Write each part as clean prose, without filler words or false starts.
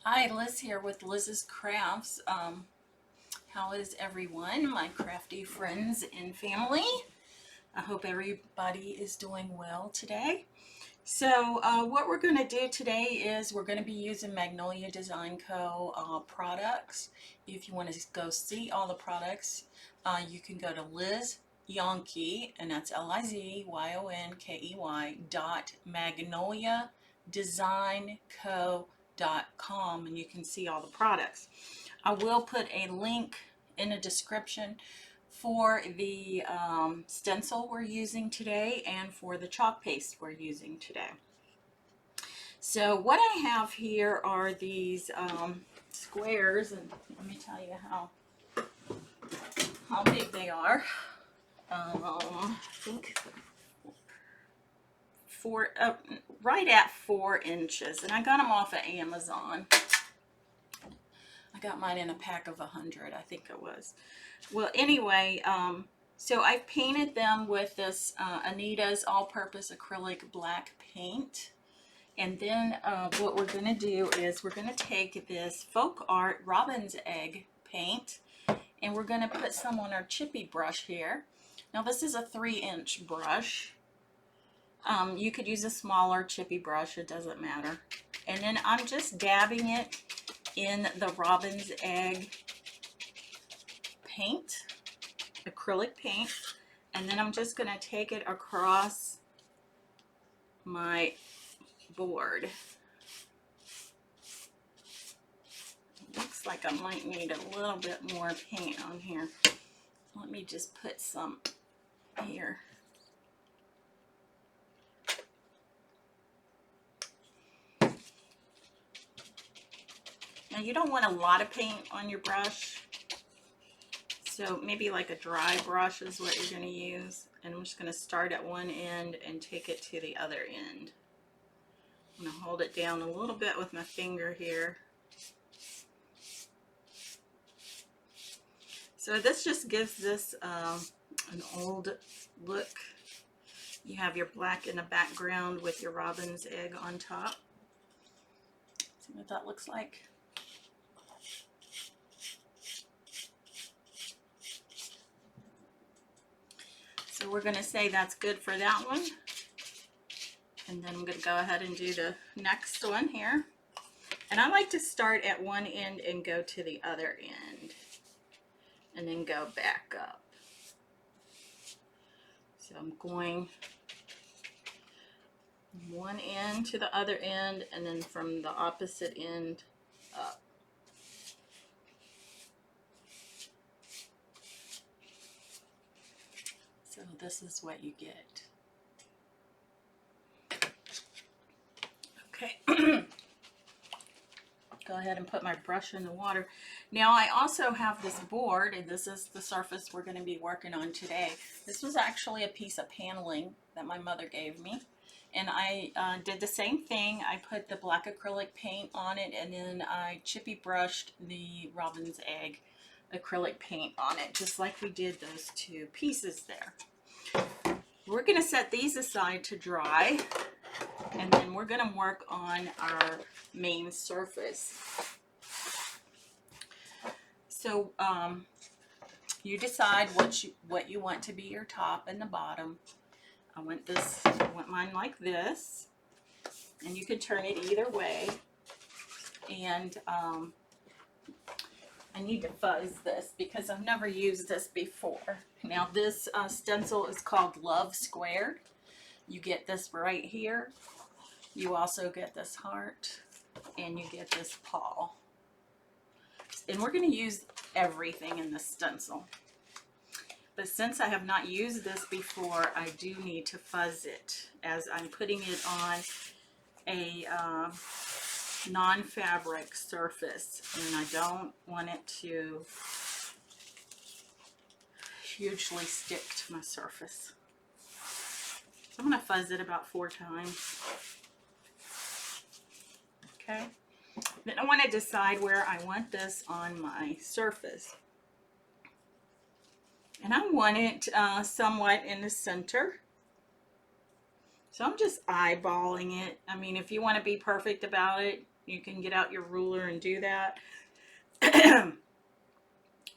Hi, Liz here with Liz's Crafts. How is everyone, my crafty friends and family? I hope everybody is doing well today. So what we're going to do today is we're going to be using Magnolia Design Co. Products. If you want to go see all the products, you can go to Liz Yonke, and that's LIZYONKEY .magnoliadesignco.com, and you can see all the products. I will put a link in the description for the stencil we're using today and for the chalk paste we're using today. So what I have here are these squares, and let me tell you how big they are. I think right at 4 inches, and I got them off of Amazon. I got mine in a pack of 100, I think it was. Well, anyway, so I've painted them with this Anita's all-purpose acrylic black paint. And then what we're going to do is we're going to take this Folk Art Robin's Egg paint, and we're going to put some on our chippy brush here. Now this is a 3-inch brush. You could use a smaller chippy brush, it doesn't matter. And then I'm just dabbing it in the Robin's Egg paint, acrylic paint, and then I'm just going to take it across my board. It looks like I might need a little bit more paint on here. Let me just put some here. Now you don't want a lot of paint on your brush, so maybe like a dry brush is what you're going to use. And I'm just going to start at one end and take it to the other end. I'm going to hold it down a little bit with my finger here. So this just gives this an old look. You have your black in the background with your robin's egg on top. See what that looks like. So we're going to say that's good for that one. And then I'm going to go ahead and do the next one here. And I like to start at one end and go to the other end, and then go back up. So I'm going one end to the other end, and then from the opposite end up. So this is what you get. Okay. Go ahead and put my brush in the water. Now I also have this board, and this is the surface we're going to be working on today. This was actually a piece of paneling that my mother gave me, and I did the same thing. I put the black acrylic paint on it, and then I chippy brushed the Robin's Egg acrylic paint on it, just like we did those two pieces there. We're going to set these aside to dry, and then we're going to work on our main surface. So you decide what you want to be your top and the bottom. I want mine like this, and you can turn it either way. And I need to fuzz this because I've never used this before. Now this stencil is called Love Squared. You get this right here. You also get this heart, and you get this paw. And we're going to use everything in this stencil. But since I have not used this before, I do need to fuzz it as I'm putting it on a non-fabric surface, and I don't want it to hugely stick to my surface. So I'm going to fuzz it about 4 times. Okay. Then I want to decide where I want this on my surface. And I want it somewhat in the center. So I'm just eyeballing it. I mean, if you want to be perfect about it, You can get out your ruler and do that.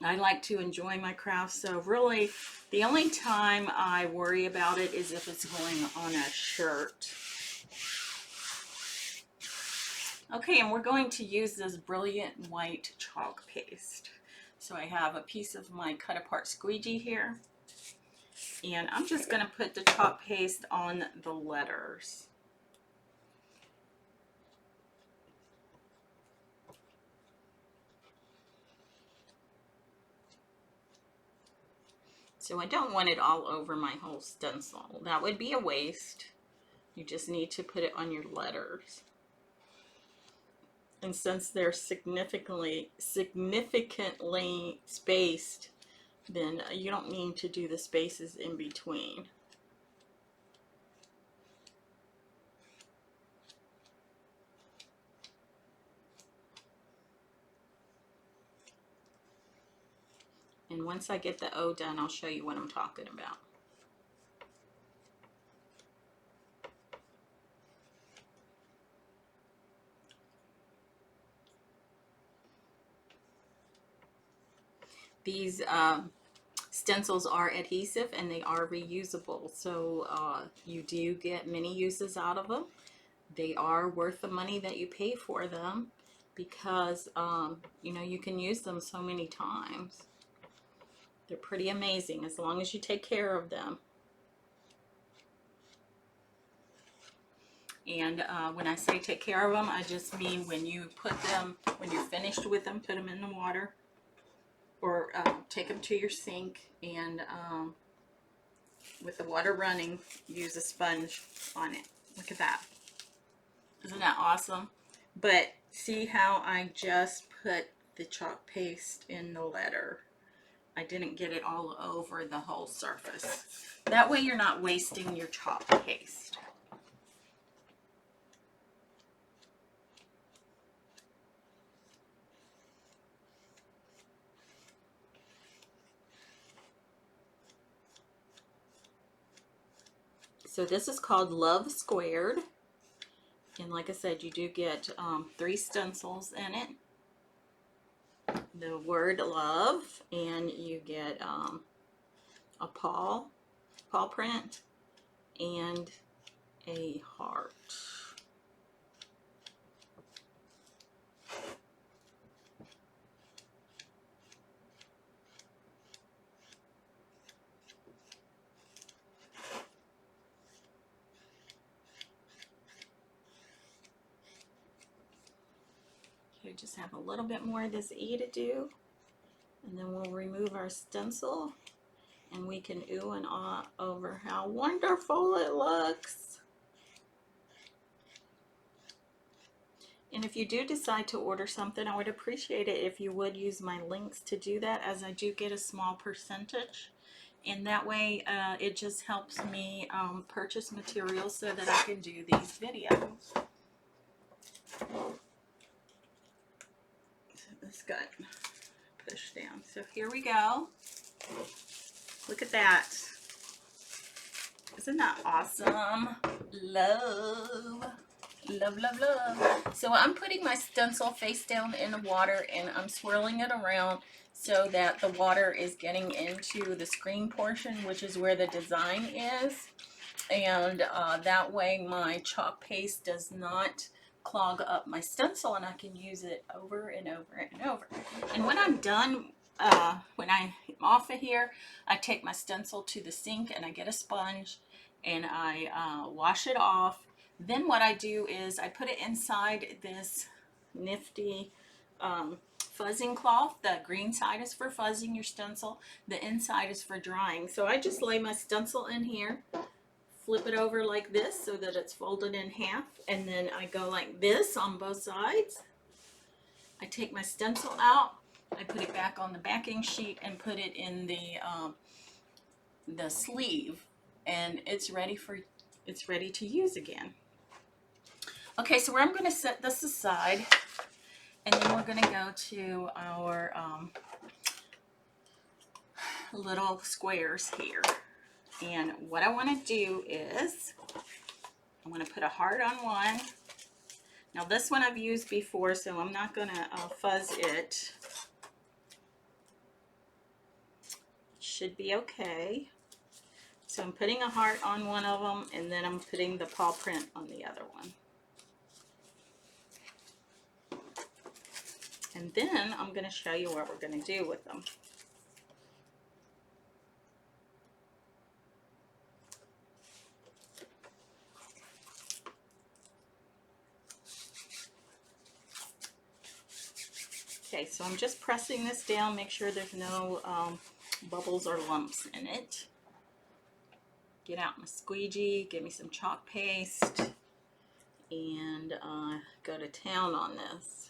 I like to enjoy my craft, so really the only time I worry about it is if it's going on a shirt. Okay, and we're going to use this brilliant white chalk paste. So I have a piece of my cut apart squeegee here, and I'm just going to put the chalk paste on the letters. So I don't want it all over my whole stencil. That would be a waste. You just need to put it on your letters. And since they're significantly spaced, then you don't need to do the spaces in between. And once I get the O done, I'll show you what I'm talking about. These stencils are adhesive and they are reusable, so you do get many uses out of them. They are worth the money that you pay for them because you know, you can use them so many times. They're pretty amazing as long as you take care of them. And when I say take care of them, I just mean when you put them, when you're finished with them, put them in the water, or take them to your sink, and with the water running, use a sponge on it. Look at that. Isn't that awesome? But see how I just put the chalk paste in the letter? I didn't get it all over the whole surface. That way you're not wasting your chalk paste. So this is called Love Squared. And like I said, you do get 3 stencils in it. The word love, and you get a paw print, and a heart. Okay, just have a little bit more of this E to do, and then we'll remove our stencil, and we can ooh and ah over how wonderful it looks. And if you do decide to order something, I would appreciate it if you would use my links to do that, as I do get a small percentage. And that way it just helps me purchase materials so that I can do these videos. So this got pushed down. So here we go. Look at that. Isn't that awesome? Love. Love, love, love. So I'm putting my stencil face down in the water, and I'm swirling it around so that the water is getting into the screen portion, which is where the design is. And that way my chalk paste does not clog up my stencil, and I can use it over and over and over. And when I'm done, when I'm off of here, I take my stencil to the sink and I get a sponge and I wash it off. Then what I do is I put it inside this nifty fuzzing cloth. The green side is for fuzzing your stencil. The inside is for drying. So I just lay my stencil in here, flip it over like this so that it's folded in half, and then I go like this on both sides. I take my stencil out, I put it back on the backing sheet and put it in the sleeve, and it's ready to use again. Okay, so I'm going to set this aside, and then we're going to go to our little squares here. And what I want to do is I want to put a heart on one. Now this one I've used before, so I'm not gonna fuzz it. Should be okay. So I'm putting a heart on one of them, and then I'm putting the paw print on the other one. And then I'm going to show you what we're going to do with them. Okay, so I'm just pressing this down, make sure there's no bubbles or lumps in it. Get out my squeegee, give me some chalk paste, and go to town on this.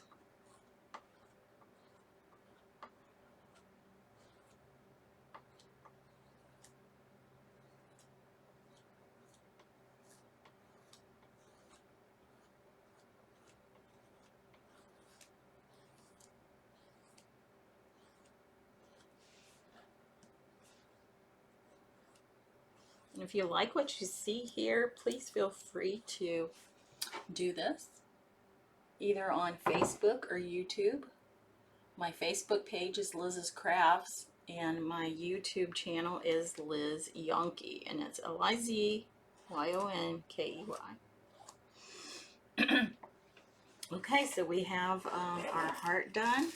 And if you like what you see here, please feel free to do this either on Facebook or YouTube. My Facebook page is Liz's Crafts, and my YouTube channel is Liz Yonke, and it's Lizyonky. Okay, so we have our heart done.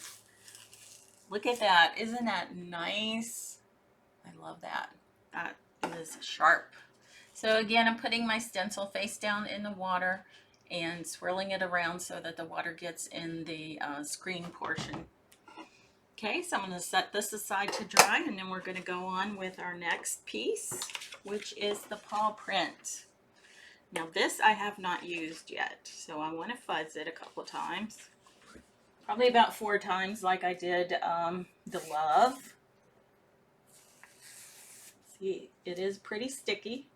Look at that. Isn't that nice? I love that. That is sharp. So again, I'm putting my stencil face down in the water and swirling it around so that the water gets in the screen portion. Okay, so I'm going to set this aside to dry, and then we're going to go on with our next piece, which is the paw print. Now this I have not used yet, so I want to fuzz it a couple times. Probably about 4 times like I did the love. See, it is pretty sticky.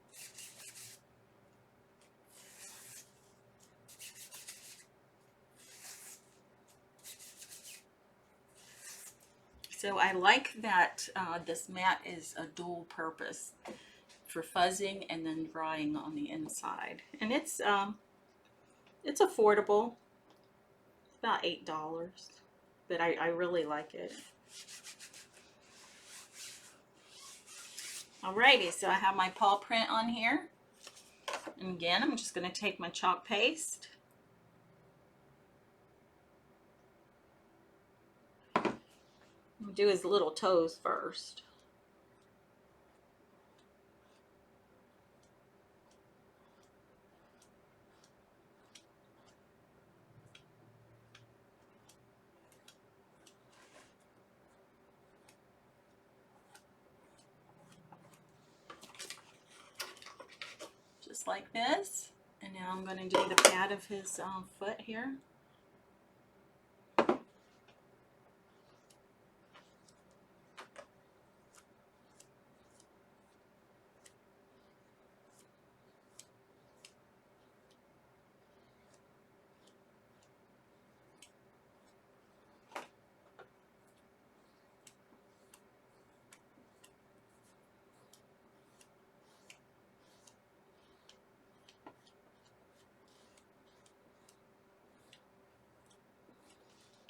So I like that this mat is a dual purpose for fuzzing and then drying on the inside. And it's affordable. It's about $8, but I really like it. Alrighty, so I have my paw print on here. And again, I'm just going to take my chalk paste. Do his little toes first. Just like this. And now I'm going to do the pad of his foot here.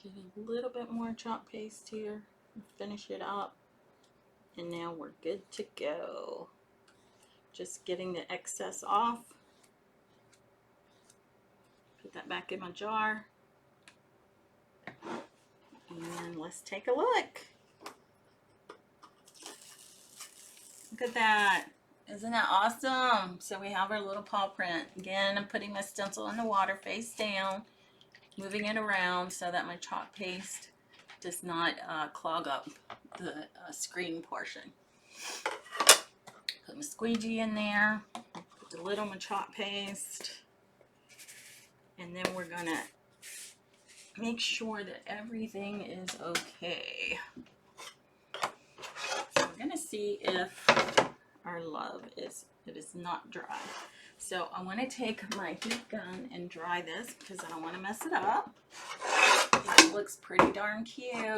Get a little bit more chalk paste here and finish it up. And now we're good to go. Just getting the excess off. Put that back in my jar. And let's take a look. Look at that. Isn't that awesome? So we have our little paw print. Again, I'm putting my stencil in the water face down, moving it around so that my chalk paste does not clog up the screen portion. Put my squeegee in there, put a little of my chalk paste, and then we're gonna make sure that everything is okay. So we're gonna see if our love is not dry. So I want to take my heat gun and dry this because I don't want to mess it up. It looks pretty darn cute. I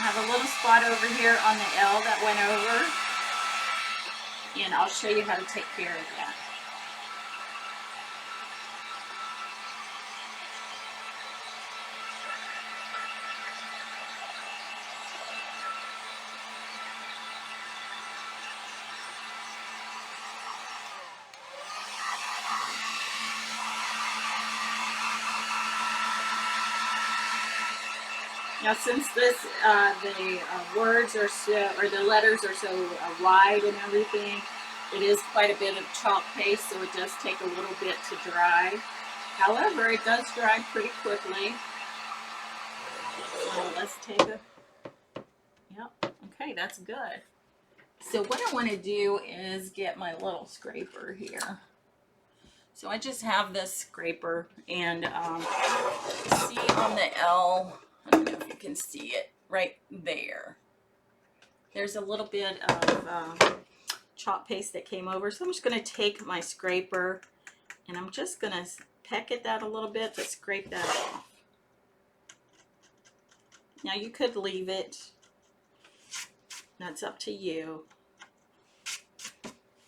have a little spot over here on the L that went over, and I'll show you how to take care of that. Now, since this, the words are so, or the letters are so wide and everything, it is quite a bit of chalk paste, so it does take a little bit to dry. However, it does dry pretty quickly. So let's take a, yep, okay, that's good. So what I want to do is get my little scraper here. So I just have this scraper, and see on the L, I don't know if you can see it, right there. There's a little bit of chalk paste that came over, so I'm just going to take my scraper and I'm just going to peck at that a little bit to scrape that off. Now you could leave it, that's up to you.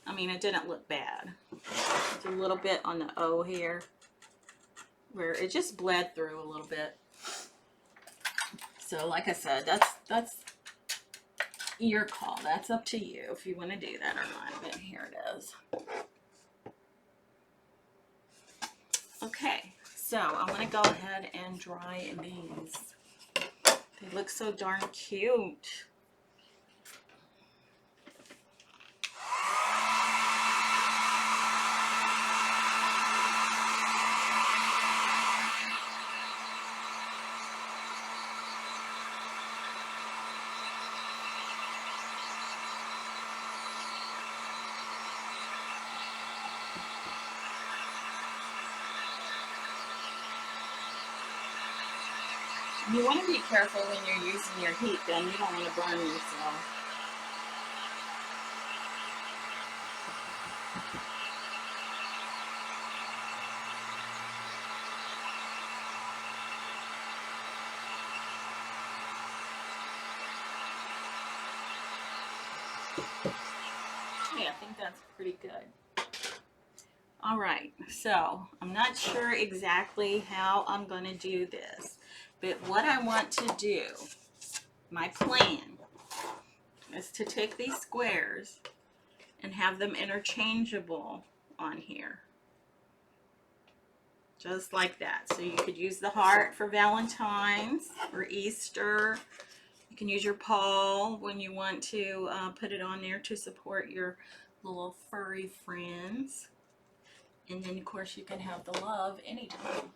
I mean, it didn't look bad. It's a little bit on the O here where it just bled through a little bit. So like I said, that's your call. That's up to you if you want to do that or not. But here it is. Okay, so I'm going to go ahead and dry these. They look so darn cute. You want to be careful when you're using your heat gun. You don't want to burn yourself. Okay, I think that's pretty good. All right, so I'm not sure exactly how I'm going to do this, but what I want to do, my plan, is to take these squares and have them interchangeable on here. Just like that. So you could use the heart for Valentine's or Easter. You can use your paw when you want to put it on there to support your little furry friends. And then, of course, you can have the love anytime.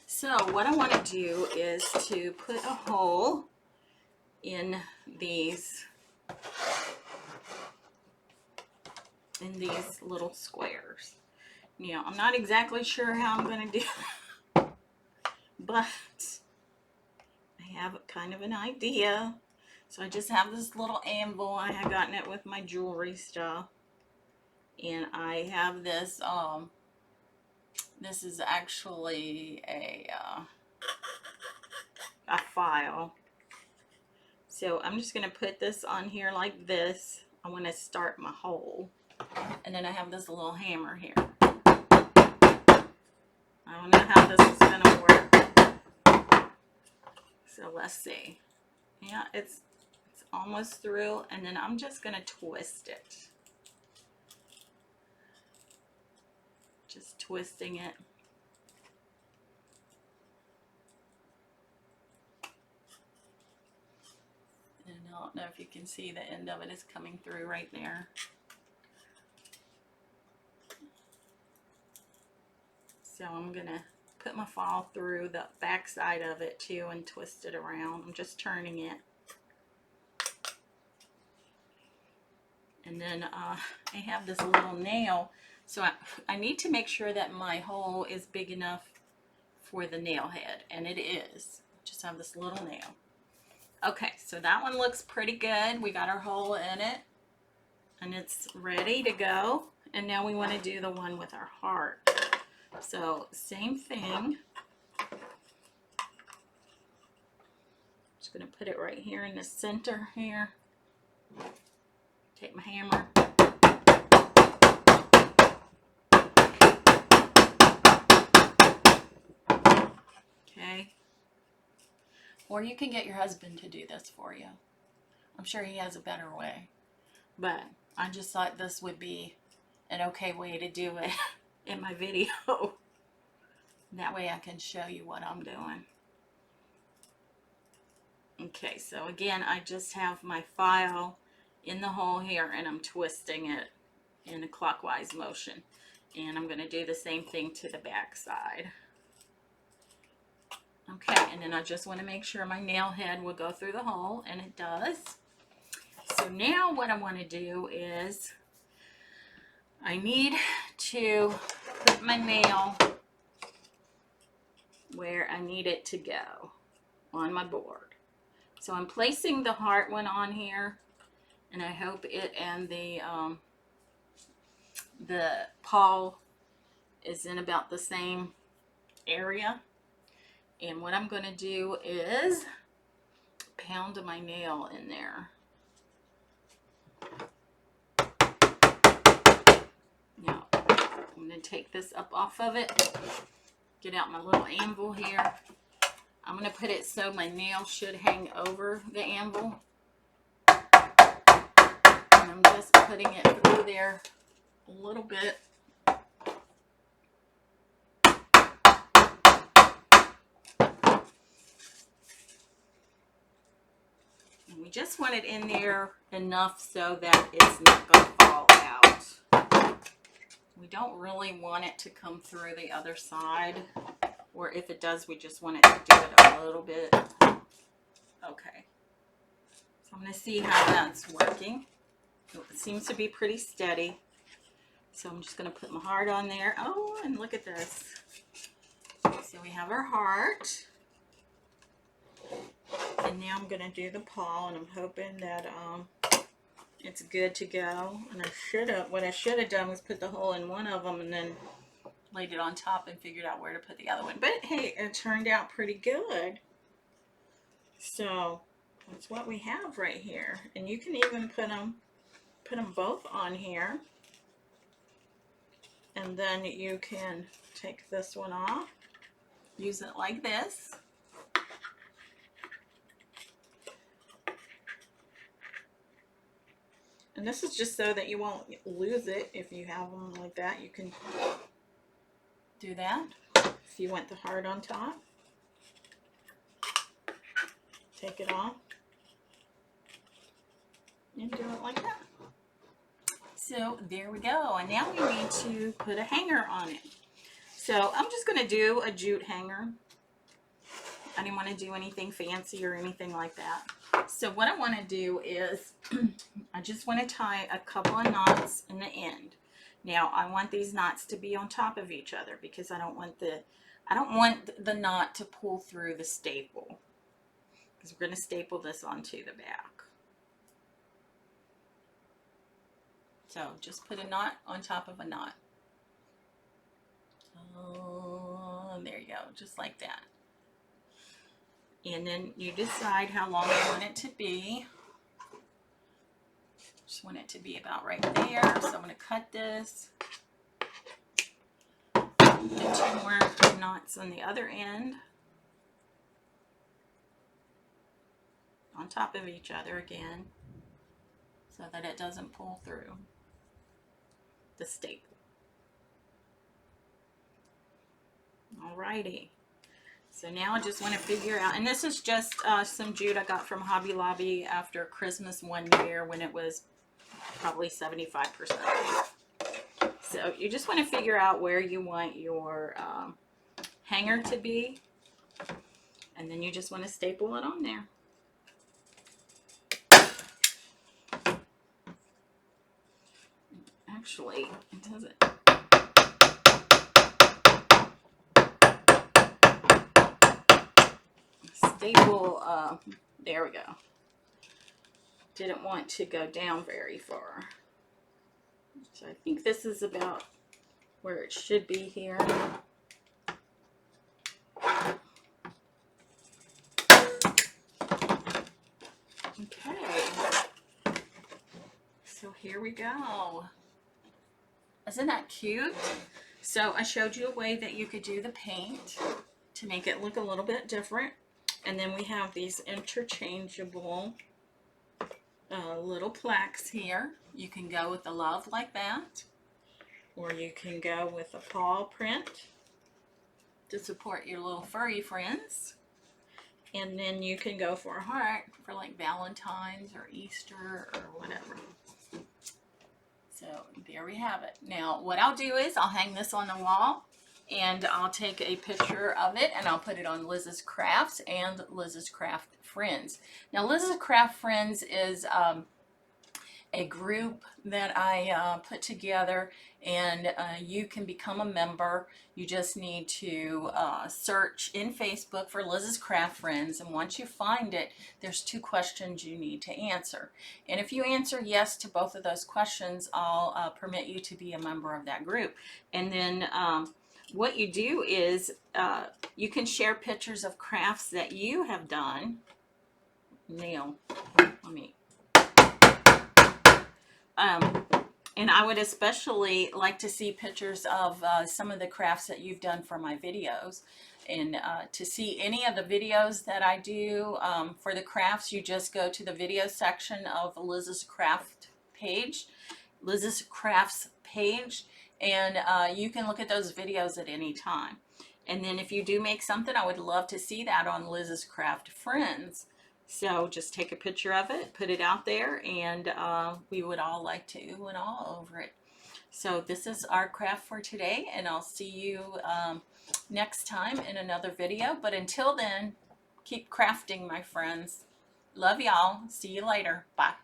So what I want to do is to put a hole in these little squares. Now, I'm not exactly sure how I'm going to do it, but I have kind of an idea. So I just have this little anvil. I had gotten it with my jewelry stuff. And I have this, this is actually a file. So I'm just going to put this on here like this. I want to start my hole. And then I have this little hammer here. I don't know how this is going to work. So let's see. Yeah, it's almost through. And then I'm just going to twist it. Just twisting it. And I don't know if you can see the end of it is coming through right there. So I'm going to put my file through the back side of it too and twist it around. I'm just turning it. And then I have this little nail. So I need to make sure that my hole is big enough for the nail head. And it is. Just have this little nail. Okay, so that one looks pretty good. We got our hole in it. And it's ready to go. And now we want to do the one with our heart. So same thing. Just going to put it right here in the center here. Take my hammer. Okay. Or you can get your husband to do this for you. I'm sure he has a better way. But I just thought this would be an okay way to do it in my video. That way I can show you what I'm doing. Okay, so again, I just have my file in the hole here and I'm twisting it in a clockwise motion. And I'm going to do the same thing to the back side. Okay, and then I just want to make sure my nail head will go through the hole, and it does. So now what I want to do is I need to put my nail where I need it to go on my board. So I'm placing the heart one on here, and I hope it and the paw is in about the same area. And what I'm going to do is pound my nail in there. Now, I'm going to take this up off of it, get out my little anvil here. I'm going to put it so my nail should hang over the anvil. And I'm just putting it through there a little bit. And we just want it in there enough so that it's not going to fall out. We don't really want it to come through the other side. Or if it does, we just want it to do it a little bit. Okay. So I'm going to see how that's working. It seems to be pretty steady. So I'm just going to put my heart on there. Oh, and look at this. So we have our heart. And now I'm going to do the paw, and I'm hoping that it's good to go. And what I should have done was put the hole in one of them and then laid it on top and figured out where to put the other one. But hey, it turned out pretty good. So that's what we have right here. And you can even put them both on here. And then you can take this one off, use it like this. And this is just so that you won't lose it. If you have them like that, you can do that. If you want the heart on top, take it off and do it like that. So there we go. And now we need to put a hanger on it. So I'm just going to do a jute hanger. I didn't want to do anything fancy or anything like that. So what I want to do is I just want to tie a couple of knots in the end. Now I want these knots to be on top of each other because I don't want the knot to pull through the staple, because we're going to staple this onto the back. So just put a knot on top of a knot. Oh, there you go, just like that. And then you decide how long you want it to be. Just want it to be about right there. So I'm going to cut this. Put 2 more knots on the other end. On top of each other again, so that it doesn't pull through the staple. Alrighty. So now I just want to figure out, and this is just some jute I got from Hobby Lobby after Christmas one year when it was probably 75%. So you just want to figure out where you want your hanger to be, and then you just want to staple it on there. Actually, it doesn't. Staple, there we go. Didn't want to go down very far. So I think this is about where it should be here. Okay. So here we go. Isn't that cute? So I showed you a way that you could do the paint to make it look a little bit different. And then we have these interchangeable little plaques here. You can go with the love like that, or you can go with a paw print to support your little furry friends. And then you can go for a heart for like Valentine's or Easter or whatever. So there we have it. Now what I'll do is I'll hang this on the wall, and I'll take a picture of it and I'll put it on Liz's Crafts and Liz's Craft Friends. Now Liz's Craft Friends is a group that I put together, and you can become a member. You just need to search in Facebook for Liz's Craft Friends, and once you find it, there's 2 questions you need to answer. And if you answer yes to both of those questions, I'll permit you to be a member of that group. And then what you do is you can share pictures of crafts that you have done. Neil, let me... and I would especially like to see pictures of some of the crafts that you've done for my videos. And to see any of the videos that I do for the crafts, you just go to the video section of Liz's Craft page, Liz's Crafts page, and you can look at those videos at any time. And then if you do make something, I would love to see that on Liz's Craft Friends. So just take a picture of it, put it out there, and we would all like to ooh and all over it. So this is our craft for today, and I'll see you next time in another video. But until then, keep crafting, my friends. Love y'all. See you later. Bye.